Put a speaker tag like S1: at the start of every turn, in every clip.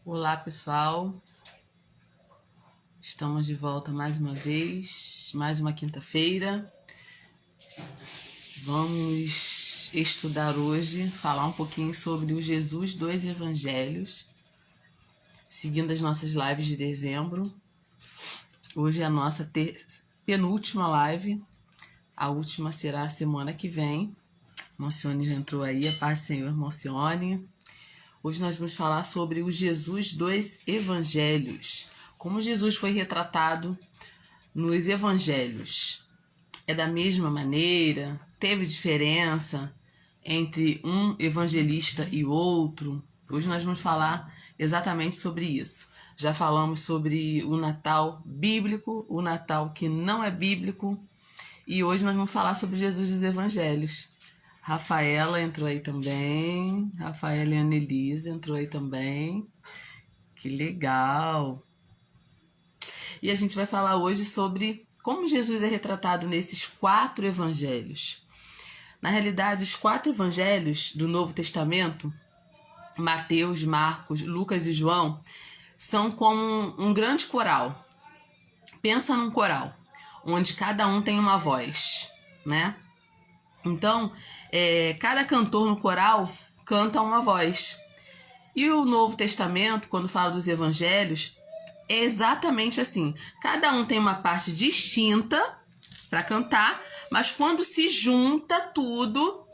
S1: Olá, pessoal. Estamos de volta mais uma vez, mais uma quinta-feira. Vamos estudar hoje, falar um pouquinho sobre o Jesus dos Evangelhos, seguindo as nossas lives de dezembro. Hoje é a nossa penúltima live, a última será a semana que vem. Alcione já entrou aí, a paz do Senhor, Alcione. Hoje nós vamos falar sobre o Jesus dos Evangelhos, como Jesus foi retratado nos Evangelhos. É da mesma maneira? Teve diferença entre um evangelista e outro? Hoje nós vamos falar exatamente sobre isso. Já falamos sobre o Natal bíblico, o Natal que não é bíblico, e hoje nós vamos falar sobre Jesus dos Evangelhos. Rafaela entrou aí também. Rafaela e Annelise entrou aí também. Que legal! E a gente vai falar hoje sobre como Jesus é retratado nesses 4 evangelhos. Na realidade, os 4 evangelhos do Novo Testamento, Mateus, Marcos, Lucas e João, são como um grande coral. Pensa num coral, onde cada um tem uma voz, né? Então, cada cantor no coral canta uma voz. E o Novo Testamento, quando fala dos evangelhos, é exatamente assim. Cada um tem uma parte distinta para cantar, mas quando se junta tudo,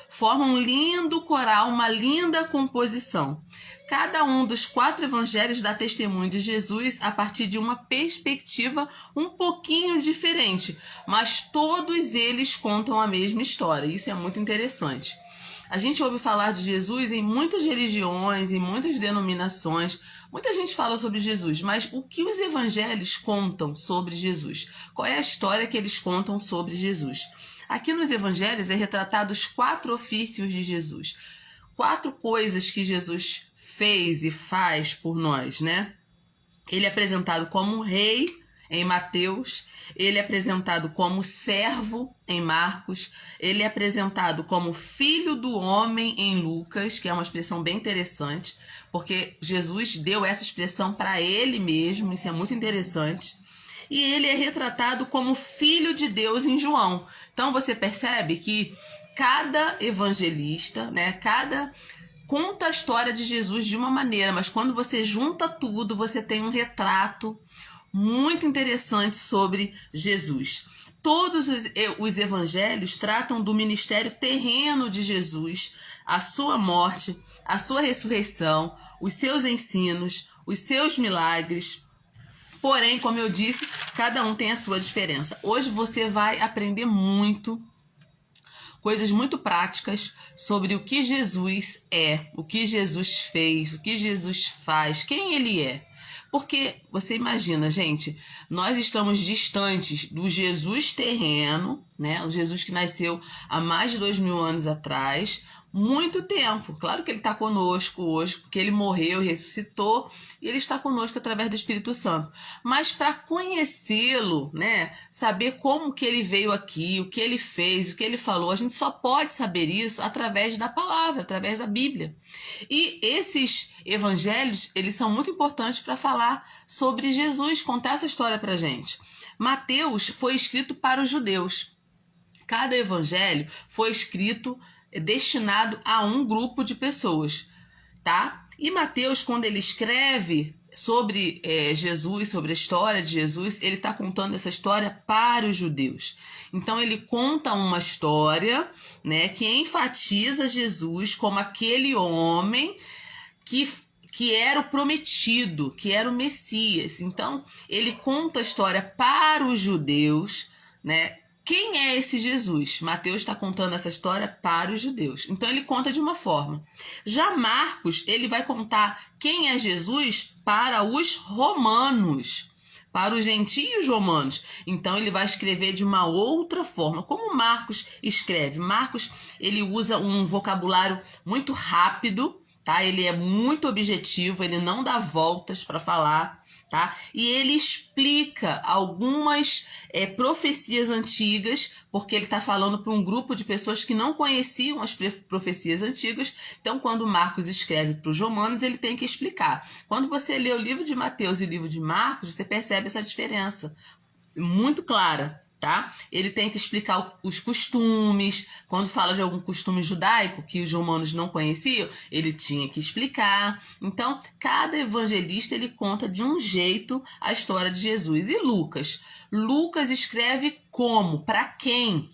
S1: forma um lindo coral, uma linda composição. Cada um dos 4 evangelhos dá testemunho de Jesus a partir de uma perspectiva um pouquinho diferente, mas todos eles contam a mesma história. Isso é muito interessante. A gente ouve falar de Jesus em muitas religiões, em muitas denominações. Muita gente fala sobre Jesus, mas o que os evangelhos contam sobre Jesus? Qual é a história que eles contam sobre Jesus? Aqui nos evangelhos é retratado os 4 ofícios de Jesus. 4 coisas que Jesus fez e faz por nós, né? Ele é apresentado como rei em Mateus, ele é apresentado como servo em Marcos, ele é apresentado como filho do homem em Lucas, que é uma expressão bem interessante, porque Jesus deu essa expressão para ele mesmo, isso é muito interessante. E ele é retratado como filho de Deus em João. Então você percebe que cada evangelista, né, conta a história de Jesus de uma maneira, mas quando você junta tudo, você tem um retrato muito interessante sobre Jesus. Todos os evangelhos tratam do ministério terreno de Jesus, a sua morte, a sua ressurreição, os seus ensinos, os seus milagres. Porém, como eu disse, cada um tem a sua diferença. Hoje você vai aprender coisas muito práticas sobre o que Jesus é, o que Jesus fez, o que Jesus faz, quem ele é. Porque você imagina, gente, nós estamos distantes do Jesus terreno, né? O Jesus que nasceu há mais de 2000 anos atrás, muito tempo. Claro que ele está conosco hoje, porque ele morreu e ressuscitou, e ele está conosco através do Espírito Santo. Mas para conhecê-lo, né, saber como que ele veio aqui, o que ele fez, o que ele falou, a gente só pode saber isso através da palavra, através da Bíblia. E esses evangelhos, eles são muito importantes para falar sobre Jesus, contar essa história para a gente. Mateus foi escrito para os judeus. Cada evangelho foi escrito destinado a um grupo de pessoas, tá? E Mateus, quando ele escreve sobre Jesus, sobre a história de Jesus, ele está contando essa história para os judeus. Então ele conta uma história, né, que enfatiza Jesus como aquele homem que era o prometido, que era o Messias. Então ele conta a história para os judeus, né? Quem é esse Jesus? Mateus está contando essa história para os judeus. Então ele conta de uma forma. Já Marcos, ele vai contar quem é Jesus para os romanos, para os gentios romanos. Então ele vai escrever de uma outra forma. Como Marcos escreve? Marcos, ele usa um vocabulário muito rápido, tá? Ele é muito objetivo, ele não dá voltas para falar. tá? E ele explica algumas profecias antigas, porque ele está falando para um grupo de pessoas que não conheciam as profecias antigas. Então, quando Marcos escreve para os romanos, ele tem que explicar. Quando você lê o livro de Mateus e o livro de Marcos, você percebe essa diferença muito clara, tá? Ele tem que explicar os costumes. Quando fala de algum costume judaico que os romanos não conheciam, ele tinha que explicar. Então, cada evangelista ele conta de um jeito a história de Jesus. E Lucas? Lucas escreve como? Para quem?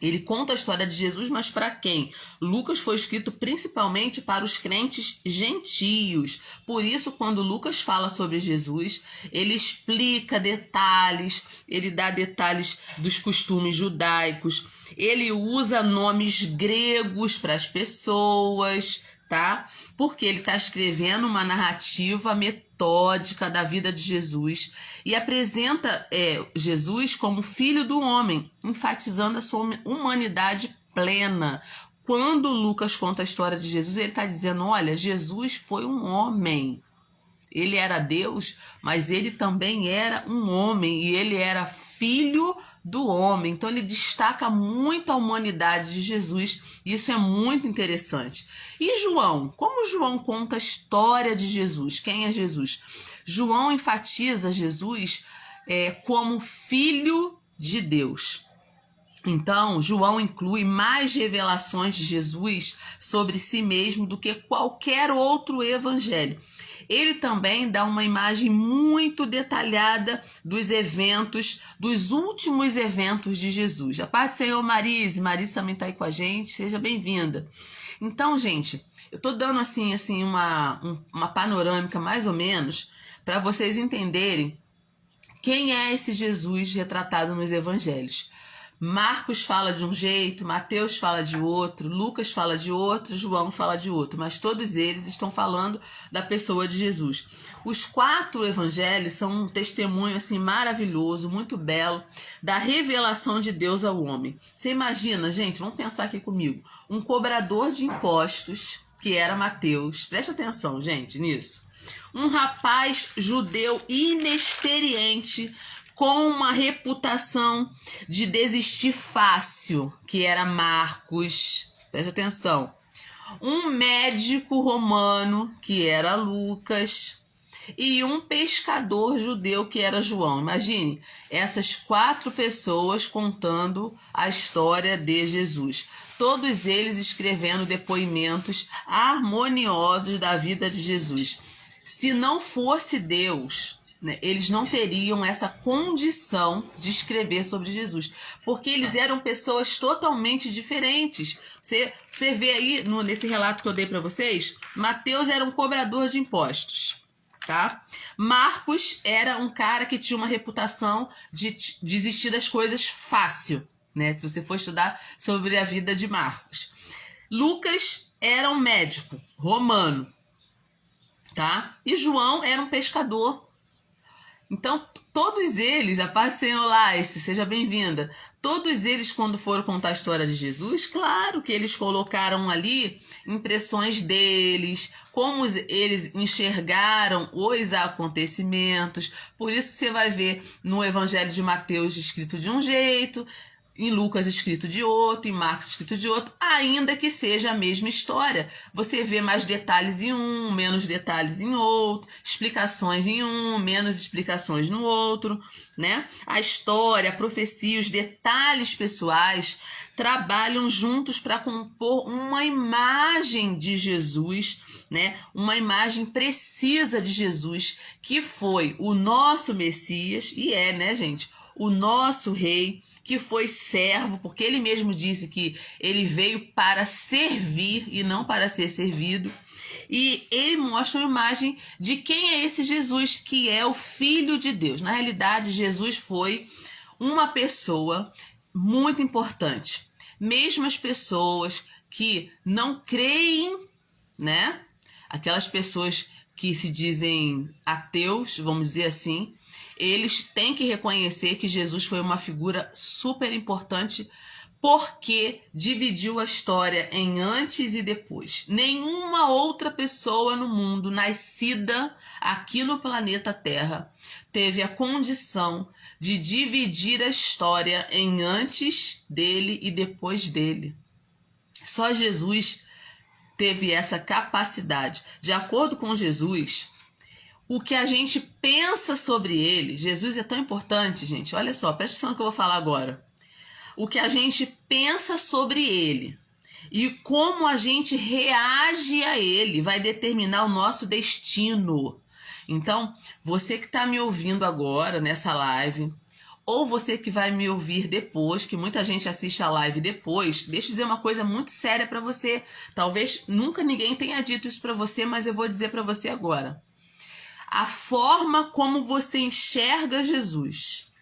S1: Ele conta a história de Jesus, mas para quem? Lucas foi escrito principalmente para os crentes gentios. Por isso, quando Lucas fala sobre Jesus, ele explica detalhes, ele dá detalhes dos costumes judaicos, ele usa nomes gregos para as pessoas, tá? Porque ele está escrevendo uma narrativa metódica da vida de Jesus e apresenta Jesus como filho do homem, enfatizando a sua humanidade plena. Quando Lucas conta a história de Jesus, ele está dizendo, olha, Jesus foi um homem. Ele era Deus, mas ele também era um homem e ele era filho do homem. Então ele destaca muito a humanidade de Jesus. Isso é muito interessante. E João? Como João conta a história de Jesus? Quem é Jesus? João enfatiza Jesus como filho de Deus. Então, João inclui mais revelações de Jesus sobre si mesmo do que qualquer outro evangelho. Ele também dá uma imagem muito detalhada dos eventos, dos últimos eventos de Jesus. A paz do Senhor, Marise. Marise também está aí com a gente. Seja bem-vinda. Então, gente, eu estou dando assim uma panorâmica mais ou menos para vocês entenderem quem é esse Jesus retratado nos evangelhos. Marcos fala de um jeito, Mateus fala de outro, Lucas fala de outro, João fala de outro, mas todos eles estão falando da pessoa de Jesus. Os 4 evangelhos são um testemunho assim maravilhoso, muito belo, da revelação de Deus ao homem. Você imagina, gente, vamos pensar aqui comigo, um cobrador de impostos, que era Mateus, presta atenção, gente, nisso. Um rapaz judeu inexperiente, com uma reputação de desistir fácil, que era Marcos, preste atenção. Um médico romano, que era Lucas, e um pescador judeu, que era João. Imagine, essas 4 pessoas contando a história de Jesus. Todos eles escrevendo depoimentos harmoniosos da vida de Jesus. Se não fosse Deus, eles não teriam essa condição de escrever sobre Jesus, porque eles eram pessoas totalmente diferentes. Você vê aí nesse relato que eu dei para vocês, Mateus era um cobrador de impostos, tá? Marcos era um cara que tinha uma reputação de desistir das coisas fácil, né? Se você for estudar sobre a vida de Marcos. Lucas era um médico romano, tá? E João era um pescador. Então, todos eles, a paz do Senhor Laice, seja bem-vinda, todos eles, quando foram contar a história de Jesus, claro que eles colocaram ali impressões deles, como eles enxergaram os acontecimentos. Por isso que você vai ver no Evangelho de Mateus escrito de um jeito, em Lucas escrito de outro, em Marcos escrito de outro, ainda que seja a mesma história. Você vê mais detalhes em um, menos detalhes em outro, explicações em um, menos explicações no outro, né? A história, a profecia, os detalhes pessoais trabalham juntos para compor uma imagem de Jesus, né? Uma imagem precisa de Jesus, que foi o nosso Messias, e né, gente? O nosso rei, que foi servo, porque ele mesmo disse que ele veio para servir e não para ser servido. E ele mostra uma imagem de quem é esse Jesus, que é o Filho de Deus. Na realidade, Jesus foi uma pessoa muito importante. Mesmo as pessoas que não creem, né? Aquelas pessoas que se dizem ateus, vamos dizer assim, eles têm que reconhecer que Jesus foi uma figura super importante porque dividiu a história em antes e depois. Nenhuma outra pessoa no mundo nascida aqui no planeta Terra teve a condição de dividir a história em antes dele e depois dele. Só Jesus teve essa capacidade. De acordo com Jesus, o que a gente pensa sobre ele, Jesus é tão importante, gente. Olha só, presta atenção no que eu vou falar agora. O que a gente pensa sobre ele e como a gente reage a ele vai determinar o nosso destino. Então, você que está me ouvindo agora nessa live, ou você que vai me ouvir depois, que muita gente assiste a live depois, deixa eu dizer uma coisa muito séria para você. Talvez nunca ninguém tenha dito isso para você, mas eu vou dizer para você agora. A forma como você enxerga Jesus,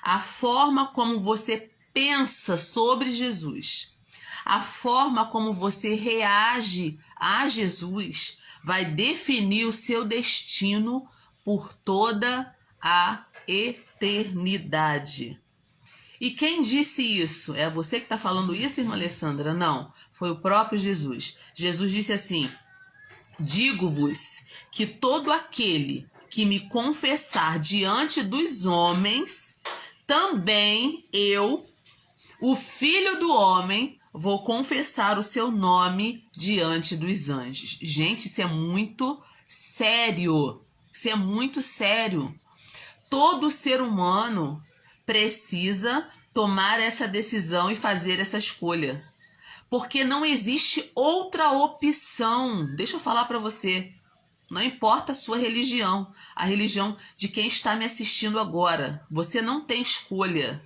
S1: a forma como você pensa sobre Jesus, a forma como você reage a Jesus vai definir o seu destino por toda a eternidade. E quem disse isso? É você que está falando isso, irmã Alessandra? Não, foi o próprio Jesus. Jesus disse assim: digo-vos que todo aquele que me confessar diante dos homens, também eu, o Filho do Homem, vou confessar o seu nome diante dos anjos. Gente, isso é muito sério. Isso é muito sério. Todo ser humano precisa tomar essa decisão e fazer essa escolha. Porque não existe outra opção. Deixa eu falar para você. Não importa a sua religião, a religião de quem está me assistindo agora. Você não tem escolha.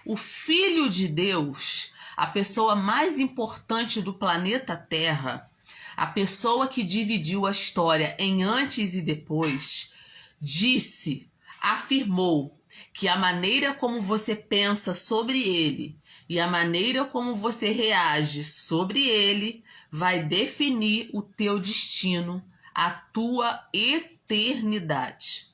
S1: O Filho de Deus, a pessoa mais importante do planeta Terra, a pessoa que dividiu a história em antes e depois, afirmou que a maneira como você pensa sobre ele e a maneira como você reage sobre ele vai definir o teu destino, a tua eternidade.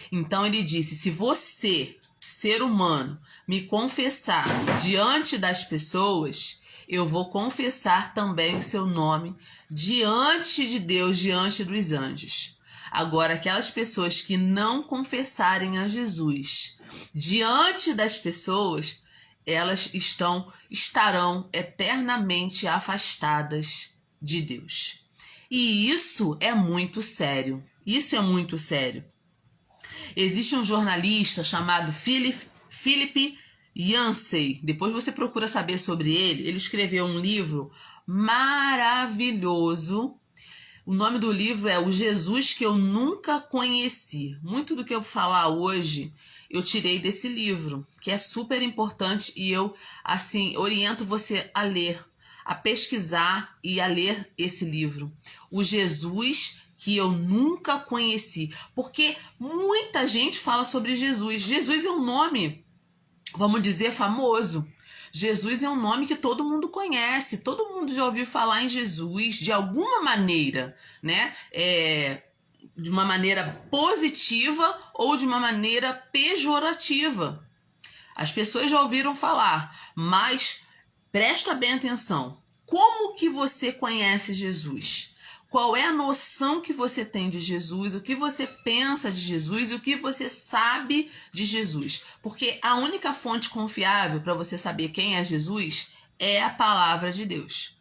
S1: Então ele disse: se você, ser humano, me confessar diante das pessoas, eu vou confessar também o seu nome diante de Deus, diante dos anjos. Agora, aquelas pessoas que não confessarem a Jesus diante das pessoas, elas estarão eternamente afastadas de Deus. E isso é muito sério. Isso é muito sério. Existe um jornalista chamado Philip Yancey. Depois você procura saber sobre ele. Ele escreveu um livro maravilhoso. O nome do livro é O Jesus que Eu Nunca Conheci. Muito do que eu vou falar hoje eu tirei desse livro, que é super importante, e eu, assim, oriento você a ler, a pesquisar e a ler esse livro. O Jesus que Eu Nunca Conheci. Porque muita gente fala sobre Jesus. Jesus é um nome, vamos dizer, famoso. Jesus é um nome que todo mundo conhece, todo mundo já ouviu falar em Jesus de alguma maneira, né? De uma maneira positiva ou de uma maneira pejorativa. As pessoas já ouviram falar, mas presta bem atenção. Como que você conhece Jesus? Qual é a noção que você tem de Jesus? O que você pensa de Jesus? O que você sabe de Jesus? Porque a única fonte confiável para você saber quem é Jesus é a palavra de Deus.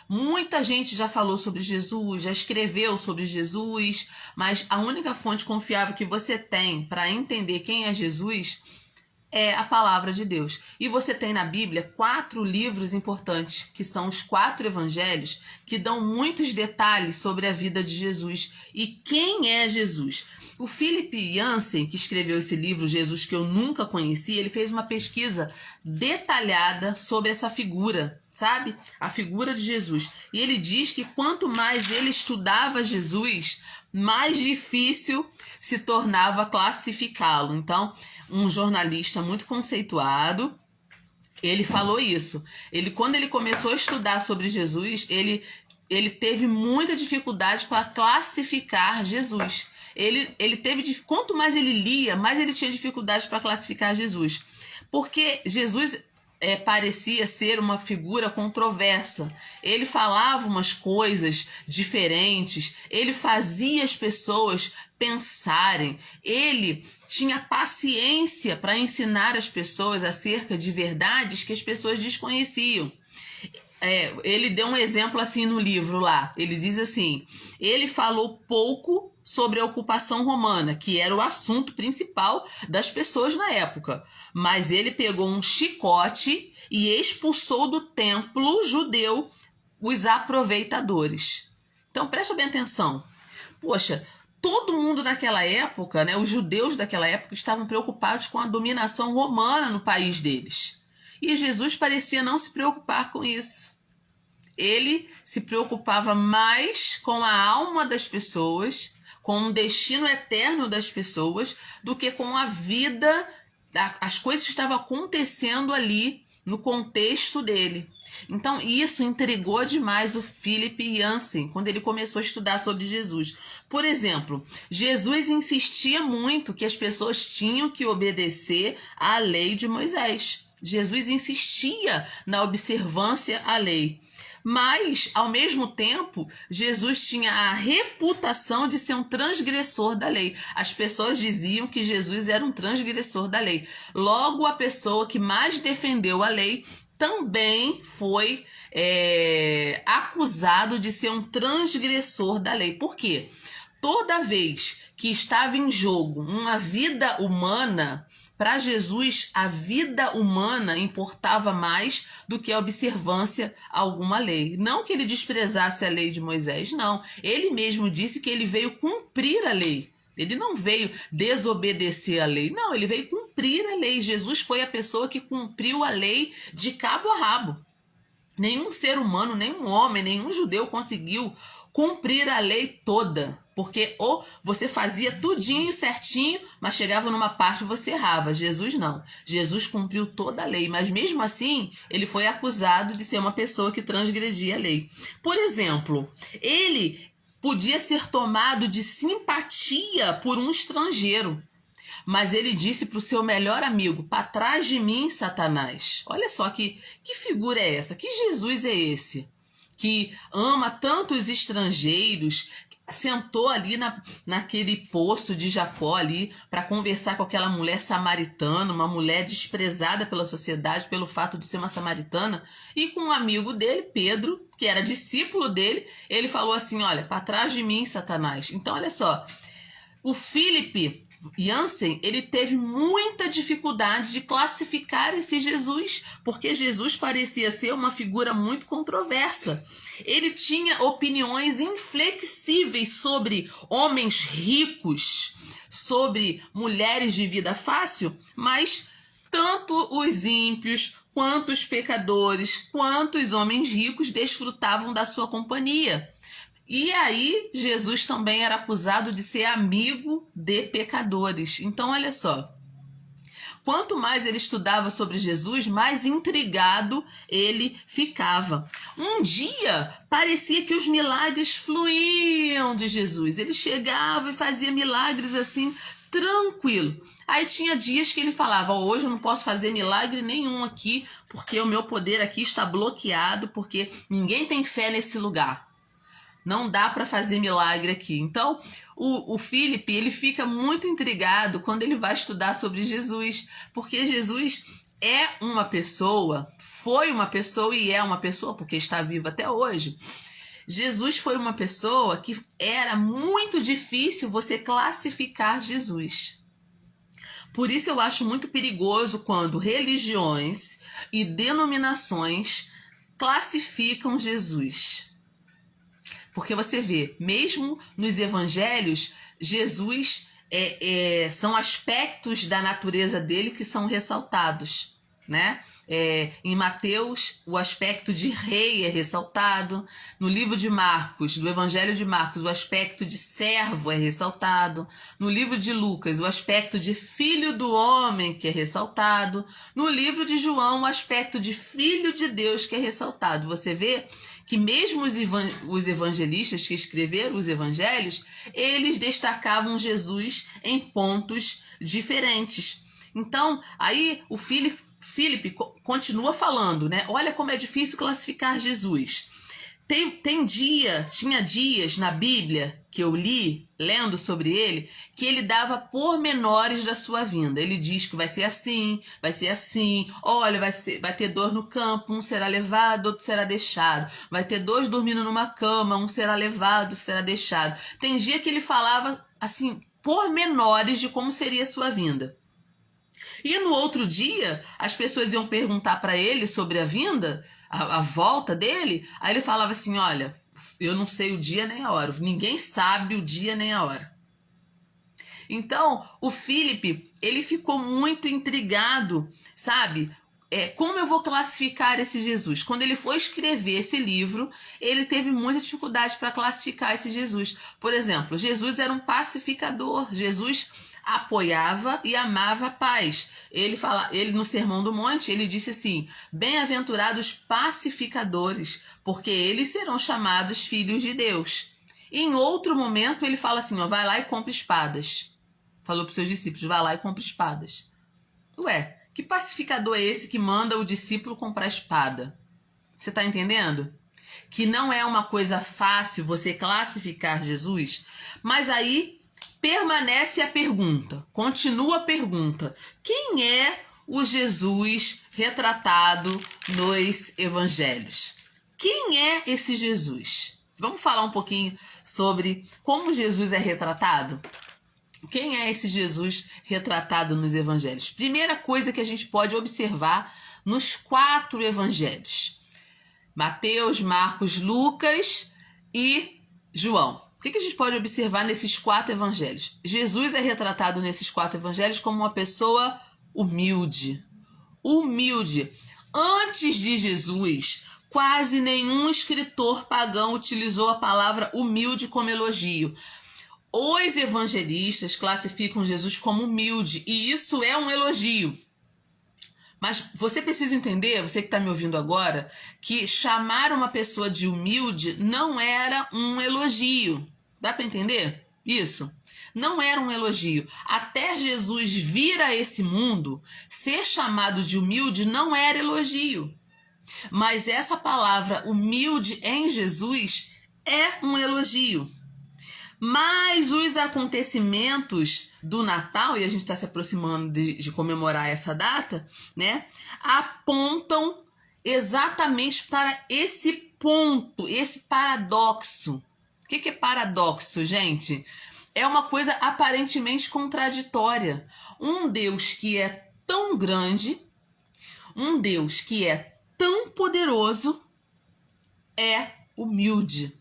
S1: Muita gente já falou sobre Jesus, já escreveu sobre Jesus, mas a única fonte confiável que você tem para entender quem é Jesus é a palavra de Deus. E você tem na Bíblia 4 livros importantes, que são os 4 evangelhos, que dão muitos detalhes sobre a vida de Jesus e quem é Jesus. O Philip Yancey, que escreveu esse livro, Jesus que Eu Nunca Conheci, ele fez uma pesquisa detalhada sobre essa figura, sabe? A figura de Jesus. E ele diz que quanto mais ele estudava Jesus, mais difícil se tornava classificá-lo. Então, um jornalista muito conceituado, ele falou isso. Quando ele começou a estudar sobre Jesus, ele teve muita dificuldade para classificar Jesus. Quanto mais ele lia, mais ele tinha dificuldade para classificar Jesus. Porque Jesus parecia ser uma figura controversa. Ele falava umas coisas diferentes, ele fazia as pessoas pensarem, ele tinha paciência para ensinar as pessoas acerca de verdades que as pessoas desconheciam. Ele deu um exemplo assim no livro lá. Ele diz assim: ele falou pouco sobre a ocupação romana, que era o assunto principal das pessoas na época. Mas ele pegou um chicote e expulsou do templo judeu os aproveitadores. Então presta bem atenção. Poxa, todo mundo naquela época, né, os judeus daquela época estavam preocupados com a dominação romana no país deles. E Jesus parecia não se preocupar com isso. Ele se preocupava mais com a alma das pessoas, com o destino eterno das pessoas, do que com a vida, as coisas que estavam acontecendo ali no contexto dele. Então isso intrigou demais o Philip Yancey quando ele começou a estudar sobre Jesus. Por exemplo, Jesus insistia muito que as pessoas tinham que obedecer à lei de Moisés. Jesus insistia na observância à lei. Mas, ao mesmo tempo, Jesus tinha a reputação de ser um transgressor da lei. As pessoas diziam que Jesus era um transgressor da lei. Logo, a pessoa que mais defendeu a lei também foi acusado de ser um transgressor da lei. Por quê? Toda vez que estava em jogo uma vida humana, para Jesus, a vida humana importava mais do que a observância a alguma lei. Não que ele desprezasse a lei de Moisés, não. Ele mesmo disse que ele veio cumprir a lei. Ele não veio desobedecer a lei. Não, ele veio cumprir a lei. Jesus foi a pessoa que cumpriu a lei de cabo a rabo. Nenhum ser humano, nenhum homem, nenhum judeu conseguiu cumprir a lei toda. Porque ou você fazia tudinho certinho, mas chegava numa parte e você errava. Jesus não. Jesus cumpriu toda a lei, mas mesmo assim ele foi acusado de ser uma pessoa que transgredia a lei. Por exemplo, ele podia ser tomado de simpatia por um estrangeiro, mas ele disse para o seu melhor amigo: para trás de mim, Satanás. Olha só que figura é essa? Que Jesus é esse? Que ama tanto os estrangeiros, sentou ali naquele poço de Jacó ali para conversar com aquela mulher samaritana, uma mulher desprezada pela sociedade pelo fato de ser uma samaritana, e com um amigo dele, Pedro, que era discípulo dele, ele falou assim: olha, para trás de mim, Satanás. Então, olha só, o Philip Yancey, ele teve muita dificuldade de classificar esse Jesus, porque Jesus parecia ser uma figura muito controversa. Ele tinha opiniões inflexíveis sobre homens ricos, sobre mulheres de vida fácil, mas tanto os ímpios, quanto os pecadores, quanto os homens ricos desfrutavam da sua companhia. E aí, Jesus também era acusado de ser amigo de pecadores. Então, olha só. Quanto mais ele estudava sobre Jesus, mais intrigado ele ficava. Um dia, parecia que os milagres fluíam de Jesus. Ele chegava e fazia milagres assim, tranquilo. Aí tinha dias que ele falava: hoje eu não posso fazer milagre nenhum aqui, porque o meu poder aqui está bloqueado, porque ninguém tem fé nesse lugar. Não dá para fazer milagre aqui. Então, o Philip, ele fica muito intrigado quando ele vai estudar sobre Jesus, porque Jesus é uma pessoa, foi uma pessoa e é uma pessoa, porque está vivo até hoje. Jesus foi uma pessoa que era muito difícil você classificar Jesus. Por isso eu acho muito perigoso quando religiões e denominações classificam Jesus. Porque você vê, mesmo nos evangelhos, Jesus são aspectos da natureza dele que são ressaltados, né? Em Mateus, o aspecto de rei é ressaltado. No livro de Marcos, do Evangelho de Marcos, o aspecto de servo é ressaltado. No livro de Lucas, o aspecto de filho do homem que é ressaltado. No livro de João, o aspecto de filho de Deus que é ressaltado. Você vê que mesmo os evangelistas que escreveram os evangelhos, eles destacavam Jesus em pontos diferentes. Então, aí o Philip Filipe continua falando, né? Olha como é difícil classificar Jesus. Tinha dias na Bíblia que eu li, lendo sobre ele, que ele dava pormenores da sua vinda. Ele diz que vai ser assim, olha, vai ter dois no campo, um será levado, outro será deixado. Vai ter dois dormindo numa cama, um será levado, outro será deixado. Tem dia que ele falava, assim, pormenores de como seria a sua vinda. E no outro dia, as pessoas iam perguntar para ele sobre a vinda, a volta dele, aí ele falava assim, olha, eu não sei o dia nem a hora, ninguém sabe o dia nem a hora. Então, o Filipe, ele ficou muito intrigado, sabe? Como eu vou classificar esse Jesus? Quando ele foi escrever esse livro, ele teve muita dificuldade para classificar esse Jesus. Por exemplo, Jesus era um pacificador, Jesus apoiava e amava a paz. Ele no Sermão do Monte, ele disse assim, bem-aventurados pacificadores, porque eles serão chamados filhos de Deus. E em outro momento ele fala assim, ó, vai lá e compra espadas. Falou para os seus discípulos, vai lá e compra espadas. Ué, que pacificador é esse que manda o discípulo comprar espada? Você está entendendo? Que não é uma coisa fácil você classificar Jesus, mas aí permanece a pergunta, continua a pergunta. Quem é o Jesus retratado nos evangelhos? Quem é esse Jesus? Vamos falar um pouquinho sobre como Jesus é retratado? Quem é esse Jesus retratado nos evangelhos? Primeira coisa que a gente pode observar nos 4 evangelhos. Mateus, Marcos, Lucas e João. O que a gente pode observar nesses 4 evangelhos? Jesus é retratado nesses 4 evangelhos como uma pessoa humilde. Humilde. Antes de Jesus, quase nenhum escritor pagão utilizou a palavra humilde como elogio. Os evangelistas classificam Jesus como humilde, e isso é um elogio. Mas você precisa entender, você que está me ouvindo agora, que chamar uma pessoa de humilde não era um elogio. Dá para entender isso? Não era um elogio. Até Jesus vir a esse mundo, ser chamado de humilde não era elogio. Mas essa palavra humilde em Jesus é um elogio. Mas os acontecimentos do Natal, e a gente está se aproximando de comemorar essa data, né, apontam exatamente para esse ponto, esse paradoxo. O que é paradoxo, gente? É uma coisa aparentemente contraditória. Um Deus que é tão grande, um Deus que é tão poderoso, é humilde.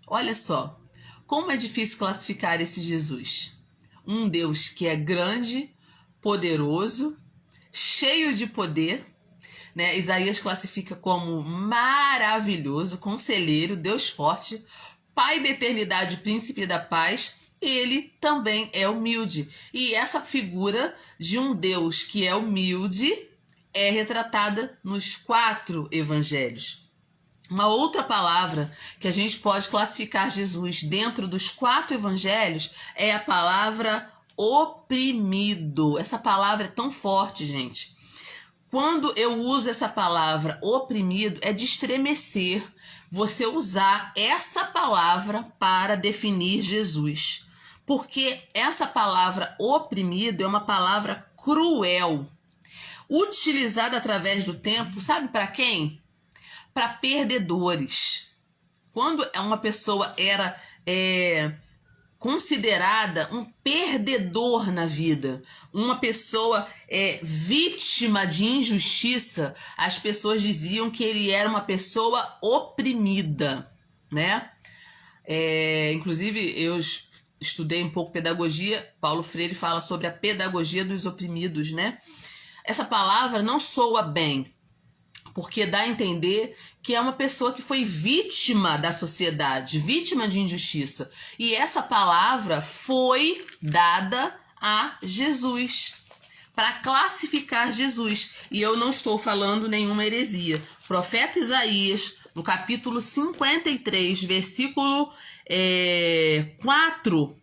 S1: Olha só. Como é difícil classificar esse Jesus? Um Deus que é grande, poderoso, cheio de poder, né? Isaías classifica como maravilhoso, conselheiro, Deus forte, Pai da eternidade, príncipe da paz. Ele também é humilde. E essa figura de um Deus que é humilde é retratada nos 4 evangelhos. Uma outra palavra que a gente pode classificar Jesus dentro dos 4 evangelhos é a palavra oprimido. Essa palavra é tão forte, gente. Quando eu uso essa palavra oprimido, é de estremecer você usar essa palavra para definir Jesus. Porque essa palavra oprimido é uma palavra cruel, utilizada através do tempo, sabe para quem? Para perdedores. Quando uma pessoa era considerada um perdedor na vida, uma pessoa vítima de injustiça, as pessoas diziam que ele era uma pessoa oprimida, né? Inclusive, eu estudei um pouco pedagogia, Paulo Freire fala sobre a pedagogia dos oprimidos, né? Essa palavra não soa bem, porque dá a entender que é uma pessoa que foi vítima da sociedade, vítima de injustiça. E essa palavra foi dada a Jesus, para classificar Jesus. E eu não estou falando nenhuma heresia. O profeta Isaías, no capítulo 53, versículo 4,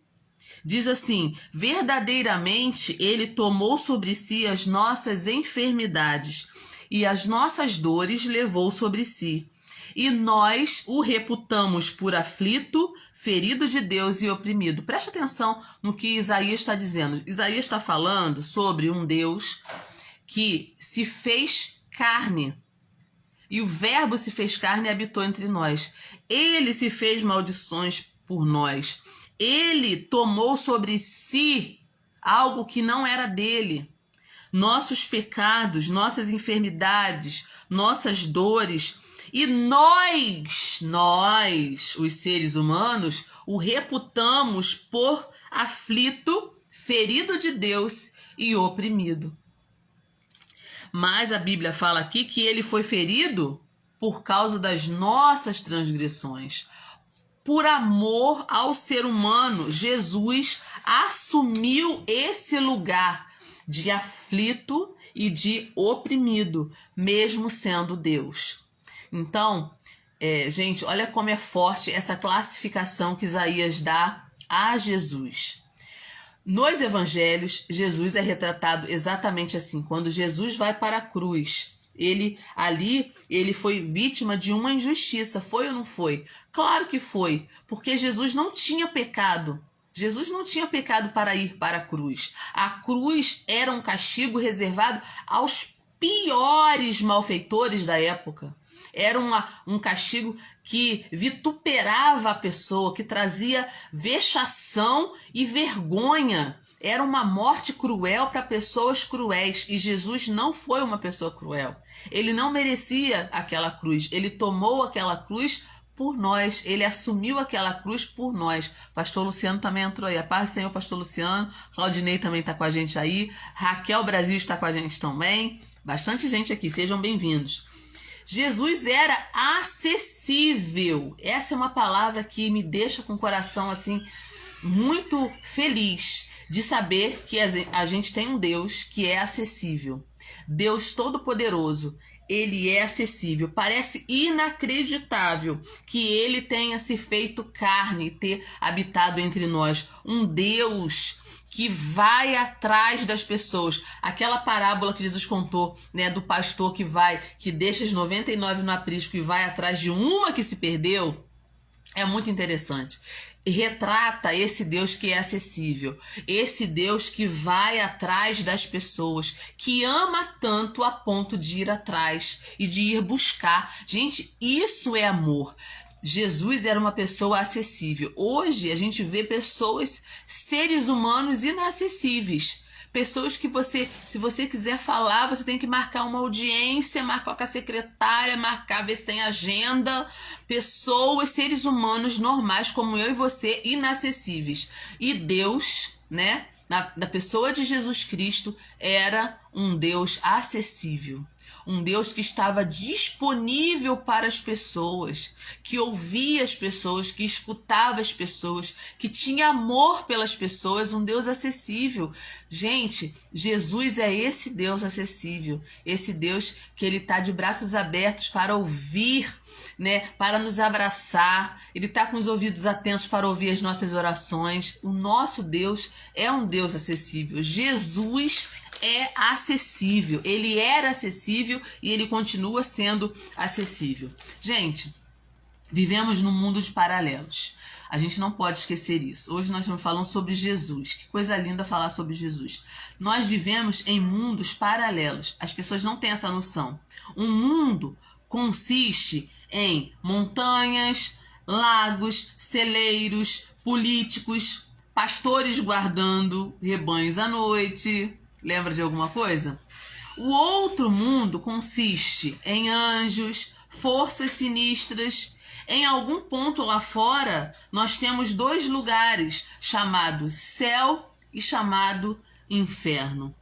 S1: Diz assim: verdadeiramente ele tomou sobre si as nossas enfermidades e as nossas dores levou sobre si. E nós o reputamos por aflito, ferido de Deus e oprimido. Preste atenção no que Isaías está dizendo. Isaías está falando sobre um Deus que se fez carne. E o verbo se fez carne e habitou entre nós. Ele se fez maldições por nós. Ele tomou sobre si algo que não era dele. Nossos pecados, nossas enfermidades, nossas dores. E nós, os seres humanos, o reputamos por aflito, ferido de Deus e oprimido. Mas a Bíblia fala aqui que ele foi ferido por causa das nossas transgressões. Por amor ao ser humano, Jesus assumiu esse lugar de aflito e de oprimido, mesmo sendo Deus. Então, gente, olha como é forte essa classificação que Isaías dá a Jesus. Nos evangelhos, Jesus é retratado exatamente assim. Quando Jesus vai para a cruz, ele foi vítima de uma injustiça. Foi ou não foi? Claro que foi, porque Jesus não tinha pecado. Jesus não tinha pecado para ir para a cruz. A cruz era um castigo reservado aos piores malfeitores da época. Era um castigo que vituperava a pessoa, que trazia vexação e vergonha. Era uma morte cruel para pessoas cruéis. E Jesus não foi uma pessoa cruel. Ele não merecia aquela cruz. Ele tomou aquela cruz por nós. Ele assumiu aquela cruz por nós. Pastor Luciano também entrou aí. A paz do Senhor, Pastor Luciano. Claudinei também está com a gente aí. Raquel Brasil está com a gente também. Bastante gente aqui. Sejam bem-vindos. Jesus era acessível. Essa é uma palavra que me deixa com o coração assim muito feliz de saber que a gente tem um Deus que é acessível. Deus Todo-Poderoso, ele é acessível. Parece inacreditável que ele tenha se feito carne e ter habitado entre nós. Um Deus que vai atrás das pessoas. Aquela parábola que Jesus contou, né, do pastor que deixa as 99 no aprisco e vai atrás de uma que se perdeu, é muito interessante. E retrata esse Deus que é acessível, esse Deus que vai atrás das pessoas, que ama tanto a ponto de ir atrás e de ir buscar. Gente, isso é amor. Jesus era uma pessoa acessível. Hoje a gente vê pessoas, seres humanos inacessíveis. Pessoas que se você quiser falar, você tem que marcar uma audiência, marcar com a secretária, ver se tem agenda. Pessoas, seres humanos normais como eu e você, inacessíveis. E Deus, né, na pessoa de Jesus Cristo, era um Deus acessível. Um Deus que estava disponível para as pessoas, que ouvia as pessoas, que escutava as pessoas, que tinha amor pelas pessoas, um Deus acessível. Gente, Jesus é esse Deus acessível, esse Deus que ele está de braços abertos para ouvir, né, para nos abraçar. Ele está com os ouvidos atentos para ouvir as nossas orações. O nosso Deus é um Deus acessível. Jesus é acessível, ele era acessível e ele continua sendo acessível. Gente, vivemos num mundo de paralelos. A gente não pode esquecer isso. Hoje nós estamos falando sobre Jesus. Que coisa linda falar sobre Jesus. Nós vivemos em mundos paralelos. As pessoas não têm essa noção. Um mundo consiste em montanhas, lagos, celeiros, políticos, pastores guardando rebanhos à noite. Lembra de alguma coisa? O outro mundo consiste em anjos, forças sinistras. Em algum ponto lá fora, nós temos dois lugares, chamado céu e chamado inferno.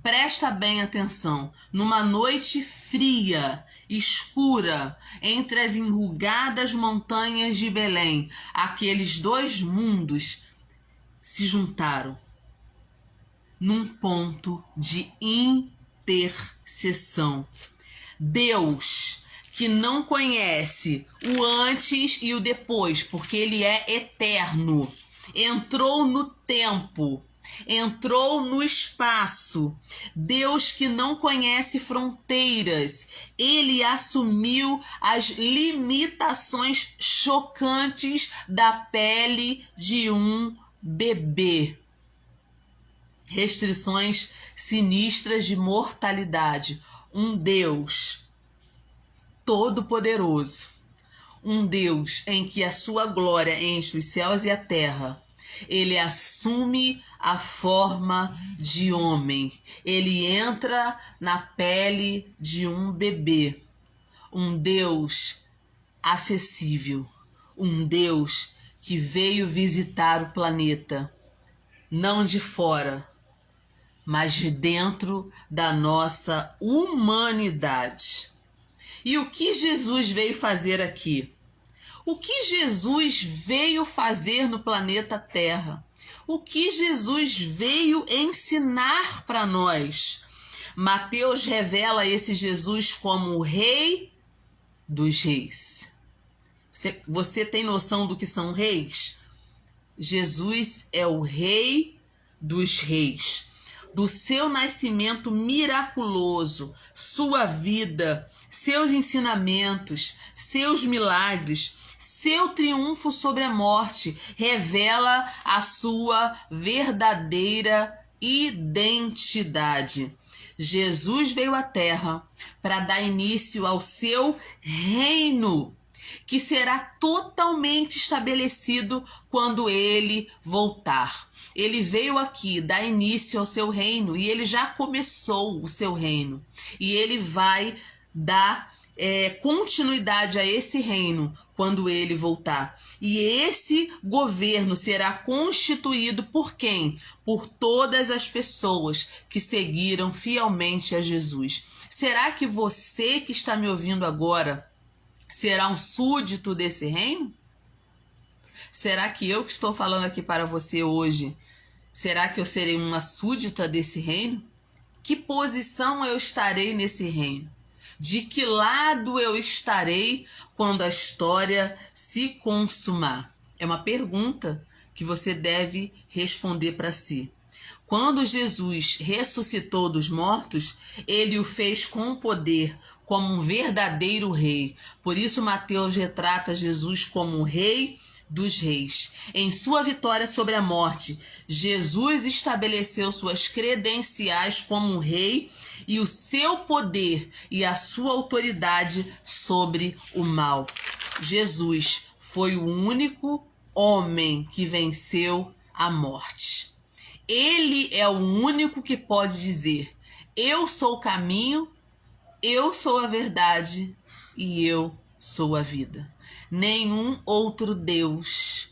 S1: Presta bem atenção. Numa noite fria, escura, entre as enrugadas montanhas de Belém, aqueles dois mundos se juntaram num ponto de interseção. Deus, que não conhece o antes e o depois, porque ele é eterno. entrou no tempo, entrou no espaço. Deus que não conhece fronteiras, ele assumiu as limitações chocantes da pele de um bebê. Restrições sinistras de mortalidade. Um Deus todo-poderoso, um Deus em que a sua glória enche os céus e a terra. Ele assume a forma de homem. Ele entra na pele de um bebê. Um Deus acessível. Um Deus que veio visitar o planeta. Não de fora, mas de dentro da nossa humanidade. E o que Jesus veio fazer aqui? O que Jesus veio fazer no planeta Terra? O que Jesus veio ensinar para nós? Mateus revela esse Jesus como o Rei dos Reis. Você tem noção do que são reis? Jesus é o Rei dos Reis. Do seu nascimento miraculoso, sua vida, seus ensinamentos, seus milagres, seu triunfo sobre a morte, revela a sua verdadeira identidade. Jesus veio à Terra para dar início ao seu reino, que será totalmente estabelecido quando ele voltar. Ele veio aqui dar início ao seu reino e ele já começou o seu reino. E ele vai dar continuidade a esse reino quando ele voltar. E esse governo será constituído por quem? Por todas as pessoas que seguiram fielmente a Jesus. Será que você que está me ouvindo agora será um súdito desse reino? Será que eu que estou falando aqui para você hoje, será que eu serei uma súdita desse reino? Que posição eu estarei nesse reino? De que lado eu estarei quando a história se consumar? É uma pergunta que você deve responder para si. Quando Jesus ressuscitou dos mortos, ele o fez com poder, como um verdadeiro rei. Por isso Mateus retrata Jesus como o Rei dos Reis. Em sua vitória sobre a morte, Jesus estabeleceu suas credenciais como um rei e o seu poder e a sua autoridade sobre o mal. Jesus foi o único homem que venceu a morte. Ele é o único que pode dizer: eu sou o caminho, eu sou a verdade e eu sou a vida. Nenhum outro Deus,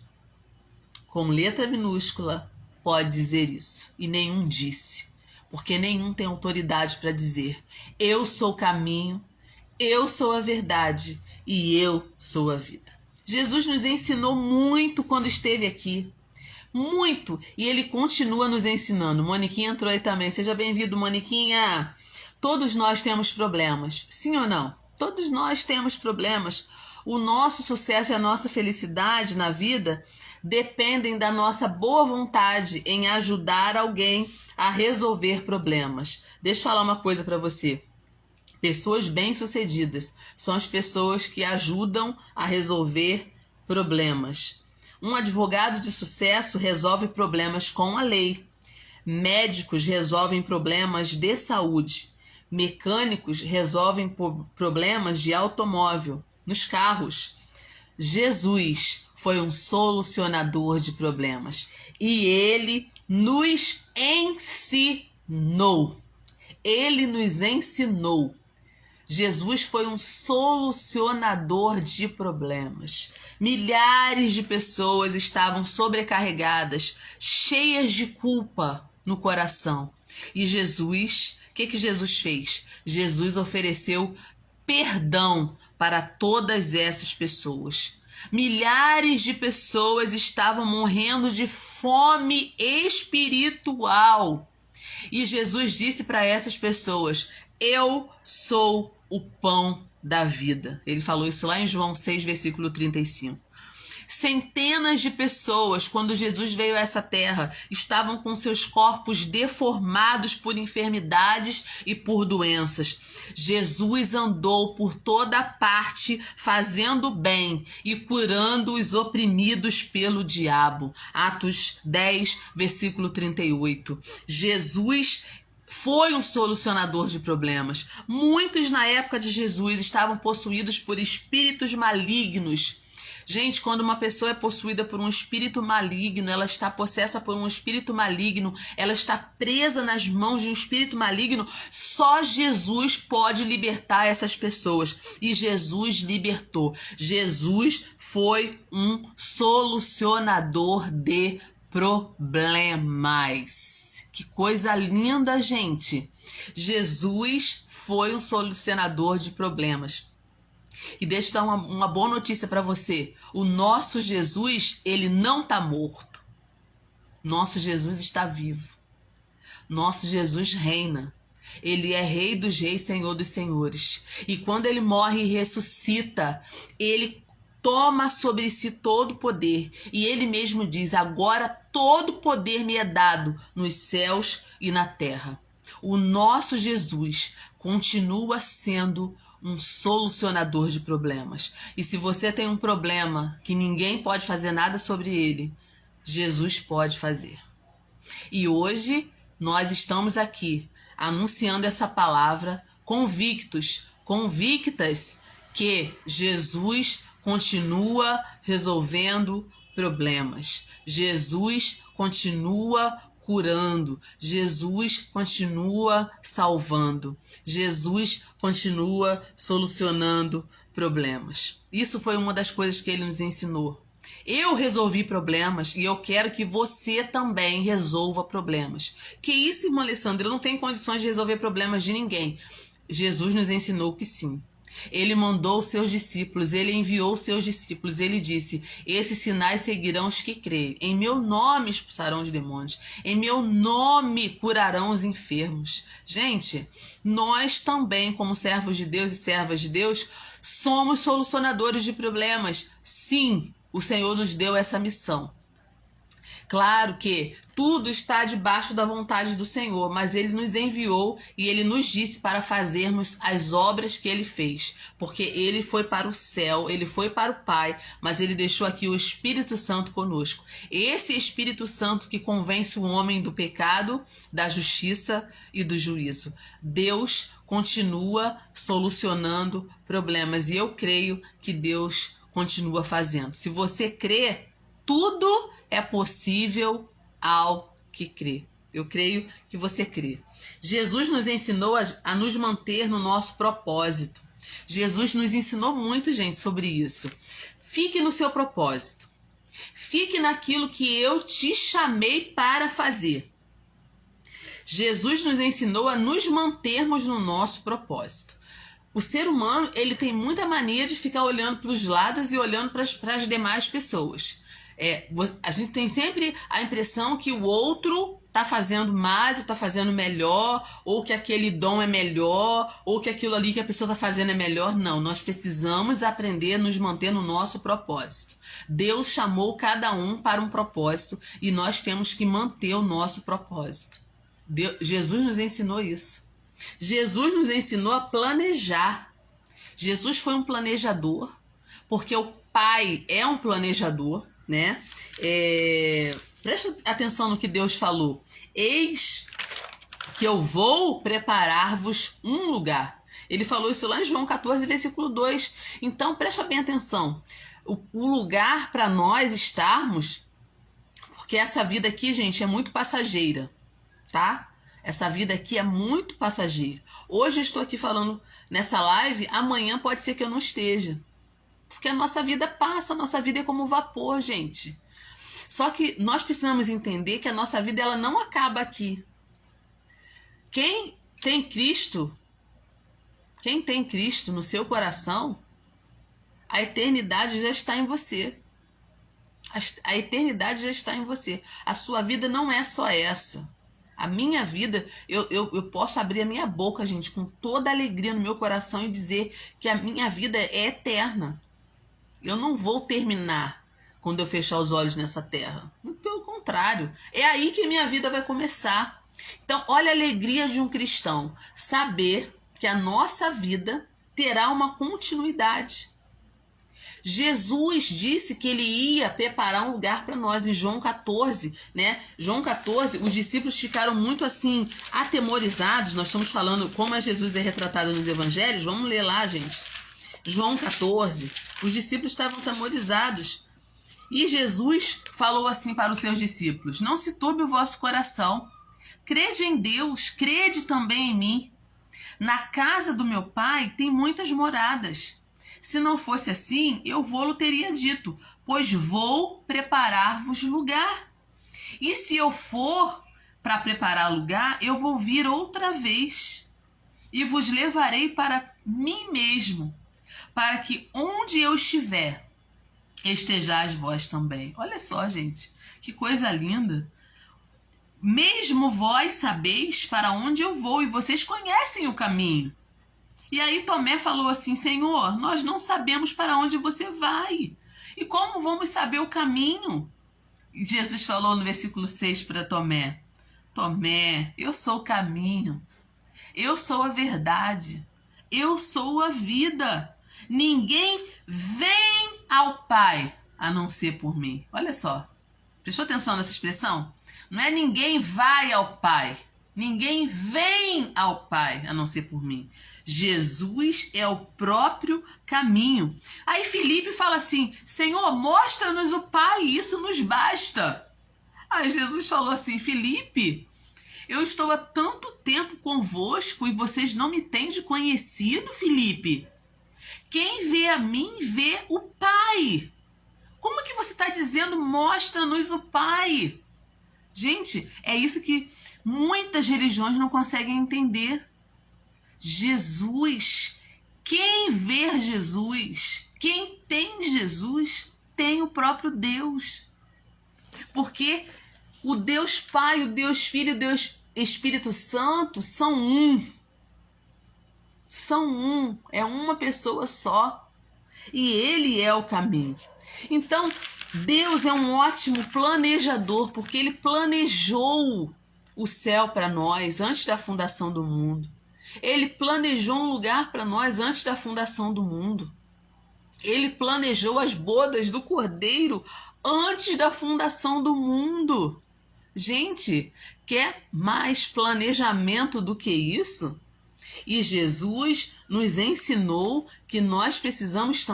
S1: com letra minúscula, pode dizer isso. E nenhum disse. Porque nenhum tem autoridade para dizer: eu sou o caminho, eu sou a verdade e eu sou a vida. Jesus nos ensinou muito quando esteve aqui. Muito. E ele continua nos ensinando. Moniquinha entrou aí também. Seja bem-vindo, Moniquinha. Todos nós temos problemas. Sim ou não? Todos nós temos problemas. O nosso sucesso e a nossa felicidade na vida dependem da nossa boa vontade em ajudar alguém a resolver problemas. Deixa eu falar uma coisa para você. Pessoas bem-sucedidas são as pessoas que ajudam a resolver problemas. Um advogado de sucesso resolve problemas com a lei. Médicos resolvem problemas de saúde. Mecânicos resolvem problemas de automóvel, nos carros. Jesus foi um solucionador de problemas e ele nos ensinou. Ele nos ensinou. Jesus foi um solucionador de problemas. Milhares de pessoas estavam sobrecarregadas, cheias de culpa no coração. E Jesus, o que Jesus fez? Jesus ofereceu perdão para todas essas pessoas. Milhares de pessoas estavam morrendo de fome espiritual. E Jesus disse para essas pessoas: eu sou o pão da vida. Ele falou isso lá em João 6, versículo 35. Centenas de pessoas, quando Jesus veio a essa terra, estavam com seus corpos deformados por enfermidades e por doenças. Jesus andou por toda parte fazendo bem e curando os oprimidos pelo diabo. Atos 10, versículo 38. Jesus foi um solucionador de problemas. Muitos na época de Jesus estavam possuídos por espíritos malignos. Gente, quando uma pessoa é possuída por um espírito maligno, ela está possessa por um espírito maligno, ela está presa nas mãos de um espírito maligno, só Jesus pode libertar essas pessoas. E Jesus libertou. Jesus foi um solucionador de problemas. Que coisa linda, gente. Jesus foi um solucionador de problemas. E deixa eu dar uma boa notícia para você. O nosso Jesus, ele não está morto. Nosso Jesus está vivo. Nosso Jesus reina. Ele é Rei dos Reis, Senhor dos Senhores. E quando ele morre e ressuscita, ele toma sobre si todo o poder. E ele mesmo diz: agora todo o poder me é dado nos céus e na terra. O nosso Jesus continua sendo um solucionador de problemas. E se você tem um problema que ninguém pode fazer nada sobre ele, Jesus pode fazer. E hoje nós estamos aqui anunciando essa palavra convictas que Jesus continua resolvendo problemas. Jesus continua curando. Jesus continua salvando. Jesus continua solucionando problemas. Isso foi uma das coisas que ele nos ensinou. Eu resolvi problemas e eu quero que você também resolva problemas. Que isso, irmã Alessandra? Eu não tenho condições de resolver problemas de ninguém. Jesus nos ensinou que sim. Ele mandou os seus discípulos, ele enviou os seus discípulos, ele disse: esses sinais seguirão os que creem. Em meu nome expulsarão os demônios, em meu nome curarão os enfermos. Gente, nós também, como servos de Deus e servas de Deus, somos solucionadores de problemas. Sim, o Senhor nos deu essa missão. Claro que tudo está debaixo da vontade do Senhor, mas ele nos enviou e ele nos disse para fazermos as obras que ele fez, porque ele foi para o céu, ele foi para o Pai, mas ele deixou aqui o Espírito Santo conosco. Esse Espírito Santo que convence o homem do pecado, da justiça e do juízo. Deus continua solucionando problemas e eu creio que Deus continua fazendo. Se você crê, tudo é possível ao que crê. Eu creio que você crê. Jesus nos ensinou a nos manter no nosso propósito. Jesus nos ensinou muito, gente, sobre isso. Fique no seu propósito. Fique naquilo que eu te chamei para fazer. Jesus nos ensinou a nos mantermos no nosso propósito. O ser humano, ele tem muita mania de ficar olhando para os lados e olhando para as demais pessoas. A gente tem sempre a impressão que o outro está fazendo mais, ou está fazendo melhor, ou que aquele dom é melhor, ou que aquilo ali que a pessoa está fazendo é melhor. Não, nós precisamos aprender a nos manter no nosso propósito. Deus chamou cada um para um propósito e nós temos que manter o nosso propósito. Jesus nos ensinou isso. Jesus nos ensinou a planejar. Jesus foi um planejador, porque o Pai é um planejador, né? Presta atenção no que Deus falou. Eis que eu vou preparar-vos um lugar. Ele falou isso lá em João 14, versículo 2. Então, presta bem atenção. O lugar para nós estarmos, porque essa vida aqui, gente, é muito passageira, tá? Essa vida aqui é muito passageira. Hoje eu estou aqui falando nessa live, amanhã pode ser que eu não esteja. Porque a nossa vida passa, a nossa vida é como vapor, gente. Só que nós precisamos entender que a nossa vida ela não acaba aqui. Quem tem Cristo no seu coração, a eternidade já está em você. A eternidade já está em você. A sua vida não é só essa. A minha vida, eu posso abrir a minha boca, gente, com toda a alegria no meu coração e dizer que a minha vida é eterna. Eu não vou terminar quando eu fechar os olhos nessa terra. Pelo contrário, é aí que minha vida vai começar. Então, olha a alegria de um cristão, saber que a nossa vida terá uma continuidade. Jesus disse que ele ia preparar um lugar para nós em João 14, né? João 14, os discípulos ficaram muito assim, atemorizados. Nós estamos falando como Jesus é retratado nos evangelhos. Vamos ler lá, gente. João 14, os discípulos estavam atemorizados. E Jesus falou assim para os seus discípulos: não se turbe o vosso coração. Crede em Deus, crede também em mim. Na casa do meu pai tem muitas moradas. Se não fosse assim, eu vou-lo teria dito, pois vou preparar-vos lugar. E se eu for para preparar lugar, eu vou vir outra vez e vos levarei para mim mesmo, para que onde eu estiver, estejais vós também. Olha só, gente, que coisa linda. Mesmo vós sabeis para onde eu vou e vocês conhecem o caminho. E aí Tomé falou assim: Senhor, nós não sabemos para onde você vai. E como vamos saber o caminho? E Jesus falou no versículo 6 para Tomé: Tomé, eu sou o caminho, eu sou a verdade, eu sou a vida. Ninguém vem ao Pai a não ser por mim. Olha só, prestou atenção nessa expressão? Não é ninguém vai ao Pai. Ninguém vem ao Pai a não ser por mim. Jesus é o próprio caminho. Aí Filipe fala assim: Senhor, mostra-nos o Pai, isso nos basta. Aí Jesus falou assim: Filipe, eu estou há tanto tempo convosco e vocês não me têm conhecido, Filipe. Quem vê a mim vê o Pai. Como que você está dizendo mostra-nos o Pai? Gente, é isso que muitas religiões não conseguem entender. Jesus, quem vê Jesus, quem tem Jesus, tem o próprio Deus. Porque o Deus Pai, o Deus Filho e o Deus Espírito Santo são um. São um, é uma pessoa só. E Ele é o caminho. Então, Deus é um ótimo planejador, porque Ele planejou o céu para nós antes da fundação do mundo. Ele planejou um lugar para nós antes da fundação do mundo. Ele planejou as bodas do Cordeiro antes da fundação do mundo. Gente, quer mais planejamento do que isso? E Jesus nos ensinou que nós precisamos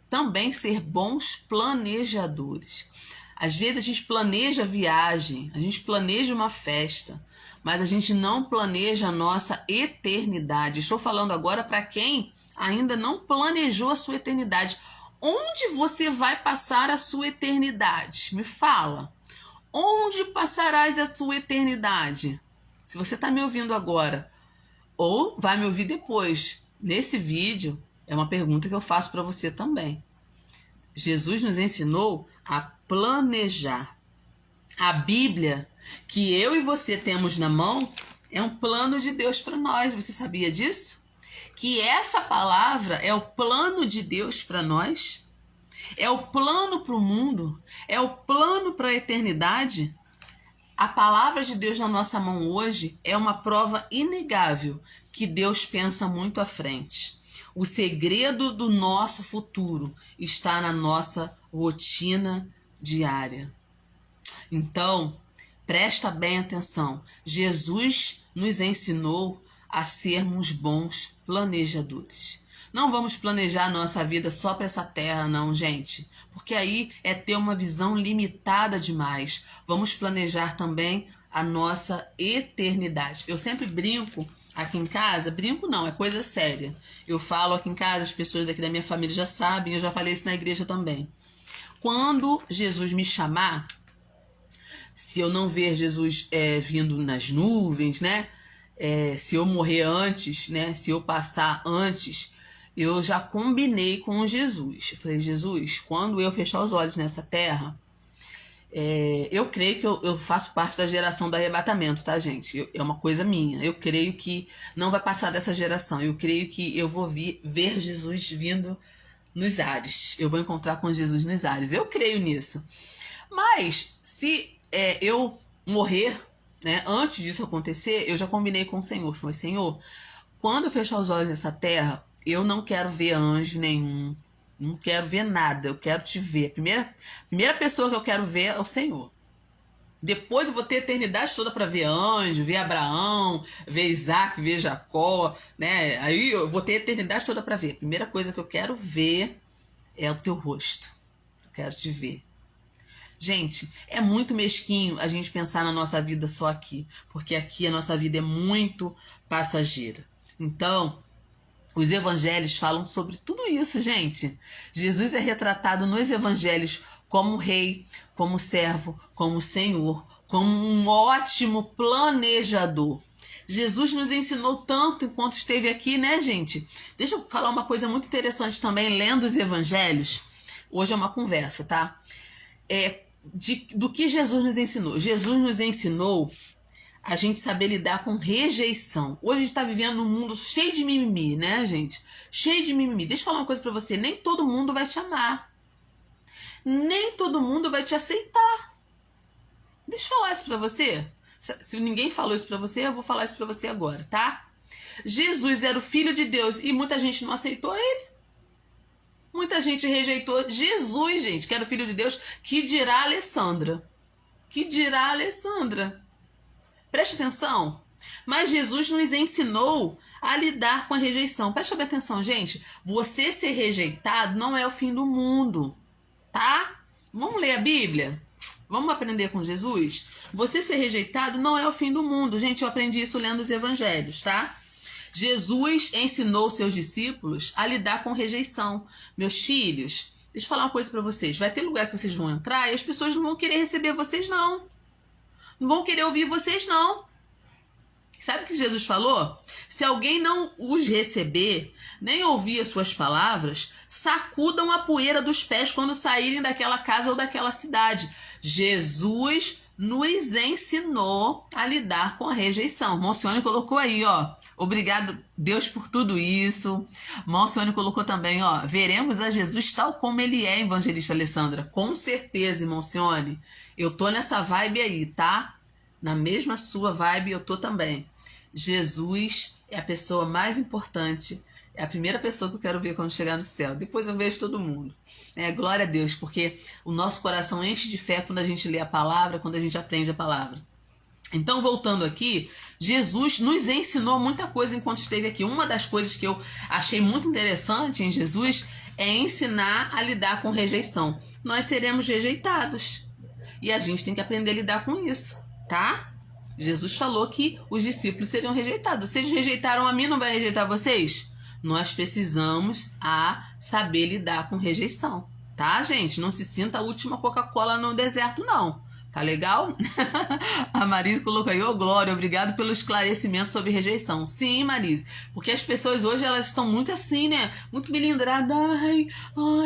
S1: também ser bons planejadores. Às vezes a gente planeja viagem, a gente planeja uma festa, mas a gente não planeja a nossa eternidade. Estou falando agora para quem ainda não planejou a sua eternidade. Onde você vai passar a sua eternidade? Me fala. Onde passarás a sua eternidade? Se você está me ouvindo agora, ou vai me ouvir depois, nesse vídeo, é uma pergunta que eu faço para você também. Jesus nos ensinou a planejar. A Bíblia que eu e você temos na mão é um plano de Deus para nós. Você sabia disso? Que essa palavra é o plano de Deus para nós? É o plano para o mundo? É o plano para a eternidade? A palavra de Deus na nossa mão hoje é uma prova inegável que Deus pensa muito à frente. O segredo do nosso futuro está na nossa rotina diária. Então, presta bem atenção. Jesus nos ensinou a sermos bons planejadores. Não vamos planejar a nossa vida só para essa terra, não, gente. Porque aí é ter uma visão limitada demais. Vamos planejar também a nossa eternidade. Eu sempre brinco aqui em casa. Brinco não, é coisa séria. Eu falo aqui em casa, as pessoas aqui da minha família já sabem. Eu já falei isso na igreja também. Quando Jesus me chamar, se eu não ver Jesus vindo nas nuvens, né? Se eu morrer antes, né? Se eu passar antes, eu já combinei com Jesus. Eu falei: Jesus, quando eu fechar os olhos nessa terra, eu creio que eu faço parte da geração do arrebatamento, tá, gente? É uma coisa minha. Eu creio que não vai passar dessa geração. Eu creio que eu vou ver Jesus vindo nos ares. Eu vou encontrar com Jesus nos ares. Eu creio nisso. Mas se eu morrer, né, antes disso acontecer, eu já combinei com o Senhor. Falei, Senhor, quando eu fechar os olhos nessa terra, eu não quero ver anjo nenhum. Não quero ver nada. Eu quero te ver. A primeira pessoa que eu quero ver é o Senhor. Depois eu vou ter a eternidade toda para ver anjo, ver Abraão, ver Isaac, ver Jacó, né? Aí eu vou ter a eternidade toda para ver. A primeira coisa que eu quero ver é o teu rosto. Eu quero te ver. Gente, é muito mesquinho a gente pensar na nossa vida só aqui, porque aqui a nossa vida é muito passageira. Então, os evangelhos falam sobre tudo isso, gente. Jesus é retratado nos evangelhos como rei, como servo, como senhor, como um ótimo planejador. Jesus nos ensinou tanto enquanto esteve aqui, né, gente? Deixa eu falar uma coisa muito interessante também, lendo os evangelhos. Hoje é uma conversa, tá? Do que Jesus nos ensinou. Jesus nos ensinou a gente saber lidar com rejeição. Hoje a gente está vivendo num mundo cheio de mimimi, né, gente? Cheio de mimimi. Deixa eu falar uma coisa para você. Nem todo mundo vai te amar. Nem todo mundo vai te aceitar. Deixa eu falar isso para você. Se ninguém falou isso para você, eu vou falar isso para você agora, tá? Jesus era o Filho de Deus e muita gente não aceitou ele. Muita gente rejeitou Jesus, gente, que era o Filho de Deus. Que dirá Alessandra? Que dirá Alessandra? Preste atenção. Mas Jesus nos ensinou a lidar com a rejeição. Preste bem atenção, gente. Você ser rejeitado não é o fim do mundo, tá? Vamos ler a Bíblia? Vamos aprender com Jesus? Você ser rejeitado não é o fim do mundo. Gente, eu aprendi isso lendo os evangelhos, tá? Jesus ensinou seus discípulos a lidar com rejeição. Meus filhos, deixa eu falar uma coisa para vocês. Vai ter lugar que vocês vão entrar e as pessoas não vão querer receber vocês, não. Não vão querer ouvir vocês, não. Sabe o que Jesus falou? Se alguém não os receber, nem ouvir as suas palavras, sacudam a poeira dos pés quando saírem daquela casa ou daquela cidade. Jesus nos ensinou a lidar com a rejeição. Monsione colocou aí, ó. Obrigado, Deus, por tudo isso. Monsione colocou também, ó. Veremos a Jesus tal como ele é, evangelista Alessandra. Com certeza, Monsione. Eu tô nessa vibe aí, tá? Na mesma sua vibe eu tô também. Jesus é a pessoa mais importante, é a primeira pessoa que eu quero ver quando chegar no céu. Depois eu vejo todo mundo. Glória a Deus, porque o nosso coração enche de fé quando a gente lê a palavra, quando a gente aprende a palavra. Então, voltando aqui, Jesus nos ensinou muita coisa enquanto esteve aqui. Uma das coisas que eu achei muito interessante em Jesus é ensinar a lidar com rejeição. Nós seremos rejeitados e a gente tem que aprender a lidar com isso, tá? Jesus falou que os discípulos seriam rejeitados. Se eles rejeitaram a mim, não vai rejeitar vocês? Nós precisamos saber lidar com rejeição, tá, gente? Não se sinta a última Coca-Cola no deserto, não. Tá legal? A Marise colocou aí, glória, obrigado pelo esclarecimento sobre rejeição. Sim, Marise, porque as pessoas hoje, elas estão muito assim, né? Muito melindradas. Ai,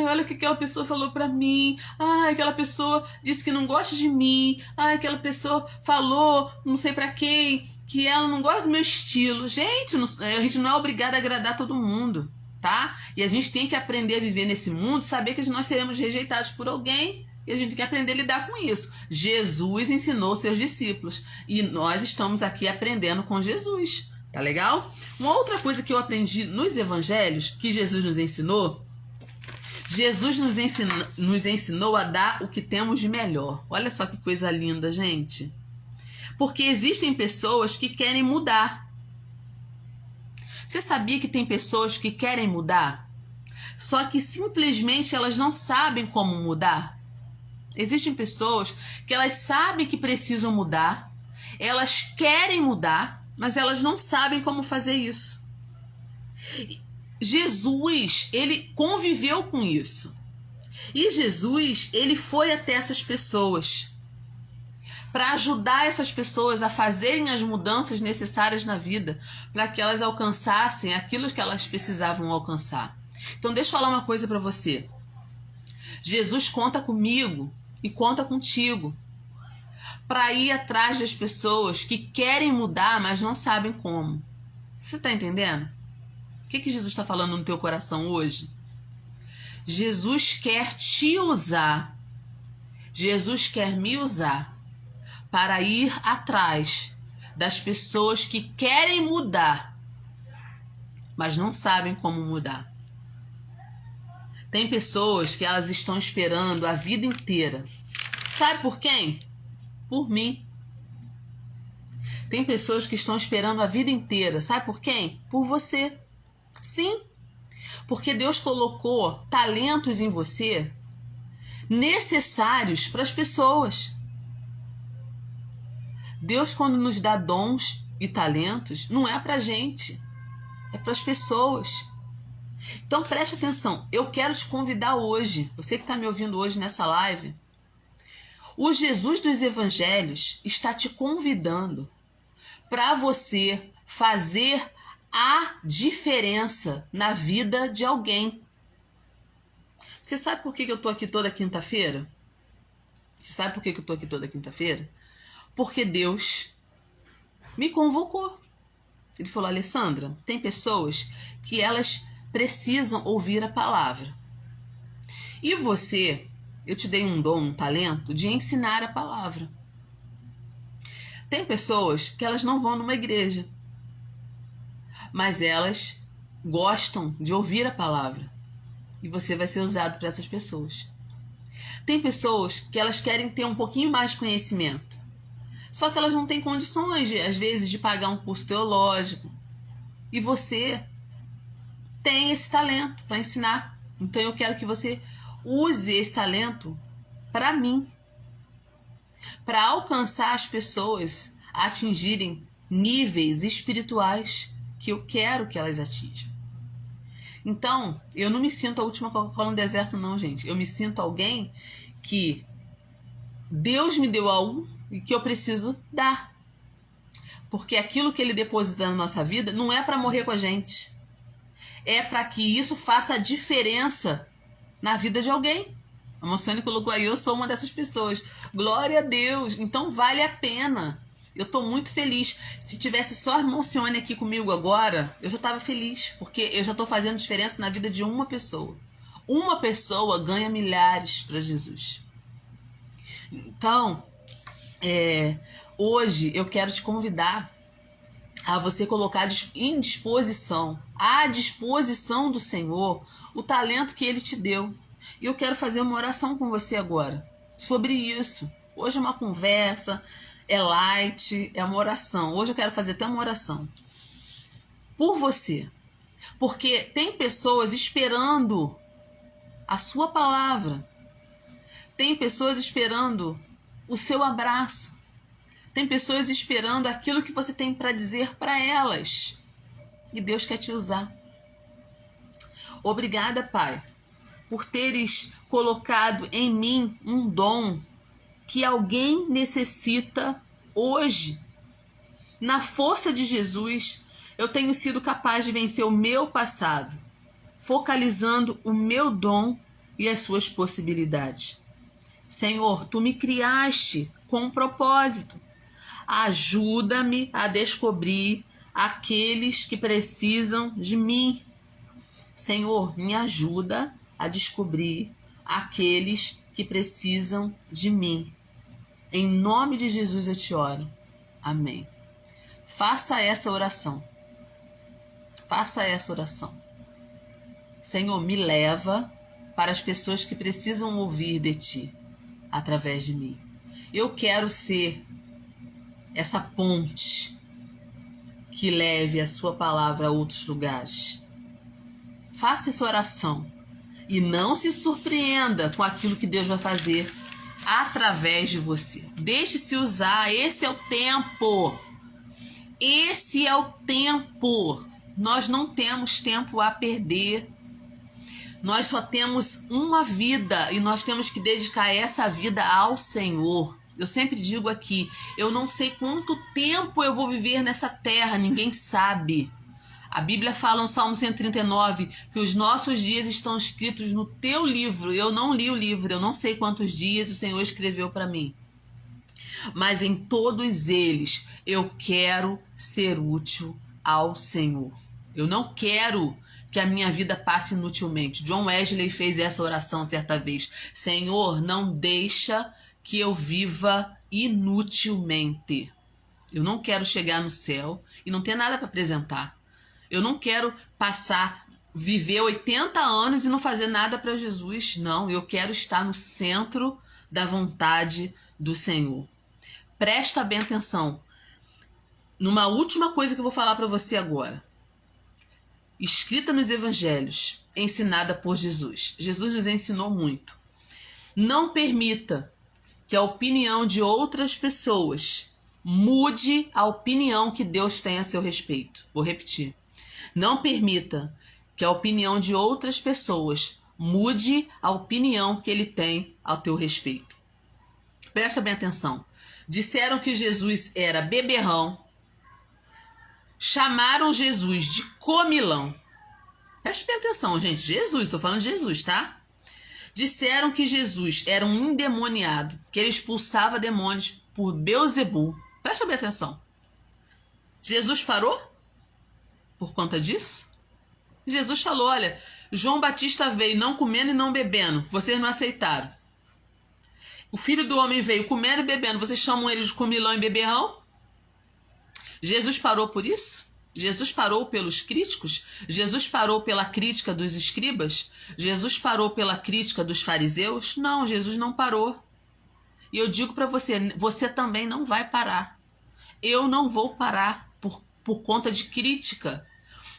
S1: olha o que aquela pessoa falou pra mim. Ai, aquela pessoa disse que não gosta de mim. Ai, aquela pessoa falou, não sei pra quem, que ela não gosta do meu estilo. Gente, a gente não é obrigada a agradar todo mundo, tá? E a gente tem que aprender a viver nesse mundo, saber que nós seremos rejeitados por alguém. E a gente tem que aprender a lidar com isso. Jesus ensinou seus discípulos. E nós estamos aqui aprendendo com Jesus. Tá legal? Uma outra coisa que eu aprendi nos evangelhos, que Jesus nos ensinou, Jesus nos ensinou a dar o que temos de melhor. Olha só que coisa linda, gente. Porque existem pessoas que querem mudar. Você sabia que tem pessoas que querem mudar? Só que simplesmente elas não sabem como mudar? Existem pessoas que elas sabem que precisam mudar, elas querem mudar, mas elas não sabem como fazer isso. Jesus, ele conviveu com isso. E Jesus, ele foi até essas pessoas para ajudar essas pessoas a fazerem as mudanças necessárias na vida, para que elas alcançassem aquilo que elas precisavam alcançar. Então, deixa eu falar uma coisa para você. Jesus conta comigo e conta contigo para ir atrás das pessoas que querem mudar, mas não sabem como. Você está entendendo? O que Jesus está falando no teu coração hoje? Jesus quer te usar. Jesus quer me usar para ir atrás das pessoas que querem mudar, mas não sabem como mudar. Tem pessoas que elas estão esperando a vida inteira. Sabe por quem? Por mim. Tem pessoas que estão esperando a vida inteira. Sabe por quem? Por você. Sim. Porque Deus colocou talentos em você necessários para as pessoas. Deus, quando nos dá dons e talentos, não é para a gente, é para as pessoas. Então preste atenção, eu quero te convidar hoje, você que está me ouvindo hoje nessa live, o Jesus dos Evangelhos está te convidando para você fazer a diferença na vida de alguém. Você sabe por que eu estou aqui toda quinta-feira? Você sabe por que eu estou aqui toda quinta-feira? Porque Deus me convocou. Ele falou: Alessandra, tem pessoas que elas precisam ouvir a palavra. E você, eu te dei um dom, um talento de ensinar a palavra. Tem pessoas que elas não vão numa igreja, mas elas gostam de ouvir a palavra. E você vai ser usado para essas pessoas. Tem pessoas que elas querem ter um pouquinho mais de conhecimento, só que elas não têm condições, às vezes, de pagar um curso teológico. E você tem esse talento para ensinar. Então eu quero que você use esse talento para mim, para alcançar as pessoas a atingirem níveis espirituais que eu quero que elas atinjam. Então, eu não me sinto a última Coca-Cola no deserto, não, gente. Eu me sinto alguém que Deus me deu algo e que eu preciso dar. Porque aquilo que Ele deposita na nossa vida não é para morrer com a gente. É para que isso faça a diferença na vida de alguém. A Monsônia colocou aí, eu sou uma dessas pessoas. Glória a Deus. Então vale a pena. Eu estou muito feliz. Se tivesse só a Monsônia aqui comigo agora, eu já estava feliz. Porque eu já estou fazendo diferença na vida de uma pessoa. Uma pessoa ganha milhares para Jesus. Então, hoje eu quero te convidar a você colocar em disposição, à disposição do Senhor, o talento que Ele te deu. E eu quero fazer uma oração com você agora sobre isso. Hoje é uma conversa, é light, é uma oração. Hoje eu quero fazer até uma oração por você. Porque tem pessoas esperando a sua palavra. Tem pessoas esperando o seu abraço. Tem pessoas esperando aquilo que você tem para dizer para elas. E Deus quer te usar. Obrigada, Pai, por teres colocado em mim um dom que alguém necessita hoje. Na força de Jesus, eu tenho sido capaz de vencer o meu passado, focalizando o meu dom e as suas possibilidades. Senhor, Tu me criaste com um propósito. Ajuda-me a descobrir aqueles que precisam de mim. Senhor, me ajuda a descobrir aqueles que precisam de mim. Em nome de Jesus eu te oro. Amém. Faça essa oração. Faça essa oração. Senhor, me leva para as pessoas que precisam ouvir de Ti, através de mim. Eu quero ser essa ponte que leve a Sua palavra a outros lugares. Faça essa oração e não se surpreenda com aquilo que Deus vai fazer através de você. Deixe-se usar, esse é o tempo. Esse é o tempo. Nós não temos tempo a perder. Nós só temos uma vida e nós temos que dedicar essa vida ao Senhor. Eu sempre digo aqui, eu não sei quanto tempo eu vou viver nessa terra, ninguém sabe. A Bíblia fala no Salmo 139 que os nossos dias estão escritos no Teu livro. Eu não li o livro, eu não sei quantos dias o Senhor escreveu para mim. Mas em todos eles eu quero ser útil ao Senhor. Eu não quero que a minha vida passe inutilmente. John Wesley fez essa oração certa vez. Senhor, não deixa que eu viva inutilmente. Eu não quero chegar no céu e não ter nada para apresentar. Eu não quero viver 80 anos e não fazer nada para Jesus. Não, eu quero estar no centro da vontade do Senhor. Presta bem atenção. Numa última coisa que eu vou falar para você agora. Escrita nos evangelhos, ensinada por Jesus. Jesus nos ensinou muito. Não permita que a opinião de outras pessoas mude a opinião que Deus tem a seu respeito. Vou repetir. Não permita que a opinião de outras pessoas mude a opinião que ele tem ao teu respeito. Presta bem atenção. Disseram que Jesus era beberrão. Chamaram Jesus de comilão. Preste bem atenção, gente. Jesus, estou falando de Jesus, tá? Disseram que Jesus era um endemoniado, que ele expulsava demônios por Beelzebul. Presta bem atenção. Jesus parou por conta disso? Jesus falou, olha, João Batista veio não comendo e não bebendo. Vocês não aceitaram. O Filho do Homem veio comendo e bebendo. Vocês chamam ele de comilão e beberrão? Jesus parou por isso? Jesus parou pelos críticos? Jesus parou pela crítica dos escribas? Jesus parou pela crítica dos fariseus? Não, Jesus não parou. E eu digo para você, você também não vai parar. Eu não vou parar por conta de crítica.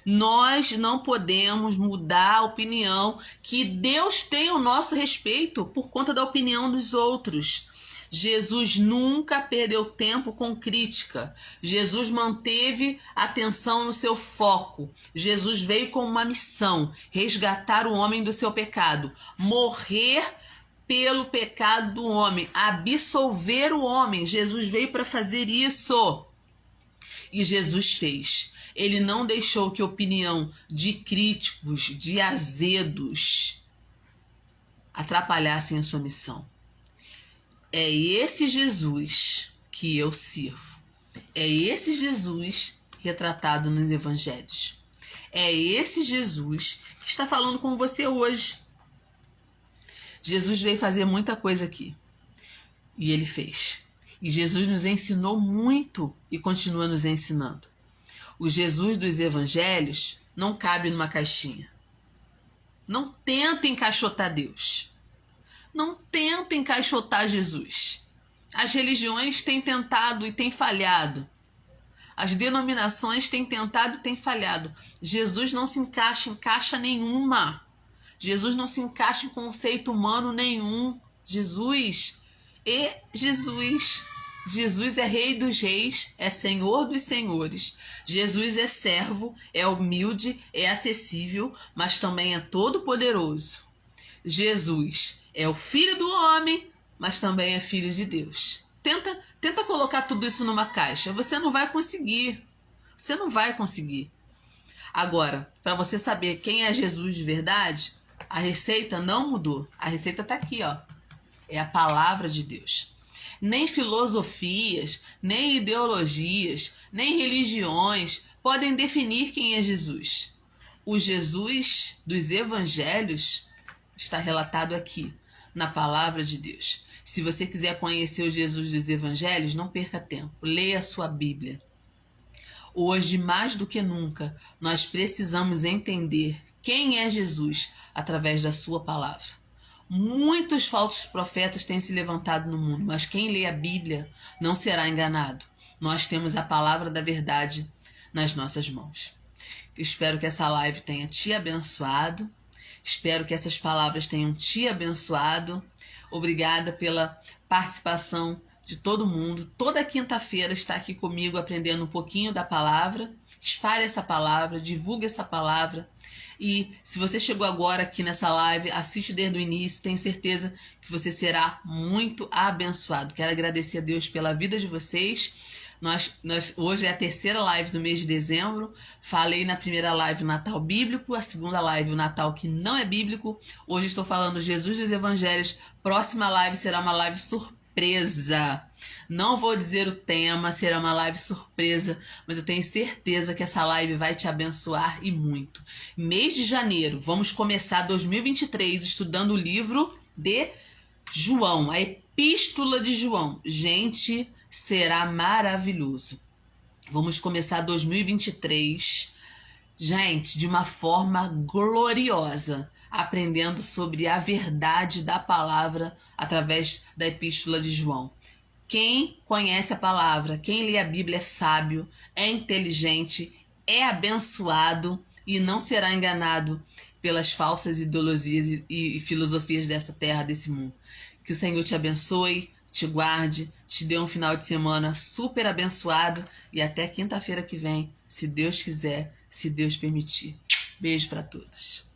S1: Nós não podemos mudar a opinião que Deus tem ao nosso respeito por conta da opinião dos outros. Jesus nunca perdeu tempo com crítica. Jesus manteve a atenção no seu foco. Jesus veio com uma missão: resgatar o homem do seu pecado, morrer pelo pecado do homem, absolver o homem. Jesus veio para fazer isso. E Jesus fez. Ele não deixou que a opinião de críticos, de azedos, atrapalhassem a sua missão. É esse Jesus que eu sirvo. É esse Jesus retratado nos evangelhos. É esse Jesus que está falando com você hoje. Jesus veio fazer muita coisa aqui. E ele fez. E Jesus nos ensinou muito e continua nos ensinando. O Jesus dos evangelhos não cabe numa caixinha. Não tenta encaixotar Deus. Não tenta encaixotar Jesus. As religiões têm tentado e têm falhado. As denominações têm tentado e têm falhado. Jesus não se encaixa em caixa nenhuma. Jesus não se encaixa em conceito humano nenhum. Jesus é Jesus. Jesus é Rei dos Reis, é Senhor dos Senhores. Jesus é servo, é humilde, é acessível, mas também é todo-poderoso. Jesus é o Filho do homem, mas também é Filho de Deus. Tenta colocar tudo isso numa caixa. Você não vai conseguir. Você não vai conseguir. Agora, para você saber quem é Jesus de verdade, a receita não mudou. A receita está aqui, ó. É a palavra de Deus. Nem filosofias, nem ideologias, nem religiões podem definir quem é Jesus. O Jesus dos evangelhos está relatado aqui, na palavra de Deus. Se você quiser conhecer o Jesus dos evangelhos, não perca tempo. Leia a sua Bíblia. Hoje, mais do que nunca, nós precisamos entender quem é Jesus através da sua palavra. Muitos falsos profetas têm se levantado no mundo, mas quem lê a Bíblia não será enganado. Nós temos a palavra da verdade nas nossas mãos. Espero que essa live tenha te abençoado. Espero que essas palavras tenham te abençoado. Obrigada pela participação de todo mundo. Toda quinta-feira está aqui comigo aprendendo um pouquinho da palavra. Espalhe essa palavra, divulgue essa palavra. E se você chegou agora aqui nessa live, assiste desde o início, tenho certeza que você será muito abençoado. Quero agradecer a Deus pela vida de vocês. Hoje é a terceira live do mês de dezembro. Falei na primeira live o Natal bíblico, a segunda live o Natal que não é bíblico. Hoje estou falando Jesus dos Evangelhos. Próxima live será uma live surpresa surpresa. Não vou dizer o tema, será uma live surpresa, mas eu tenho certeza que essa live vai te abençoar e muito. Mês de janeiro, vamos começar 2023 estudando o livro de João, a Epístola de João. Gente, será maravilhoso. Vamos começar 2023, gente, de uma forma gloriosa, aprendendo sobre a verdade da palavra através da Epístola de João. Quem conhece a palavra, quem lê a Bíblia é sábio, é inteligente, é abençoado e não será enganado pelas falsas ideologias e filosofias dessa terra, desse mundo. Que o Senhor te abençoe, te guarde, te dê um final de semana super abençoado e até quinta-feira que vem, se Deus quiser, se Deus permitir. Beijo para todos.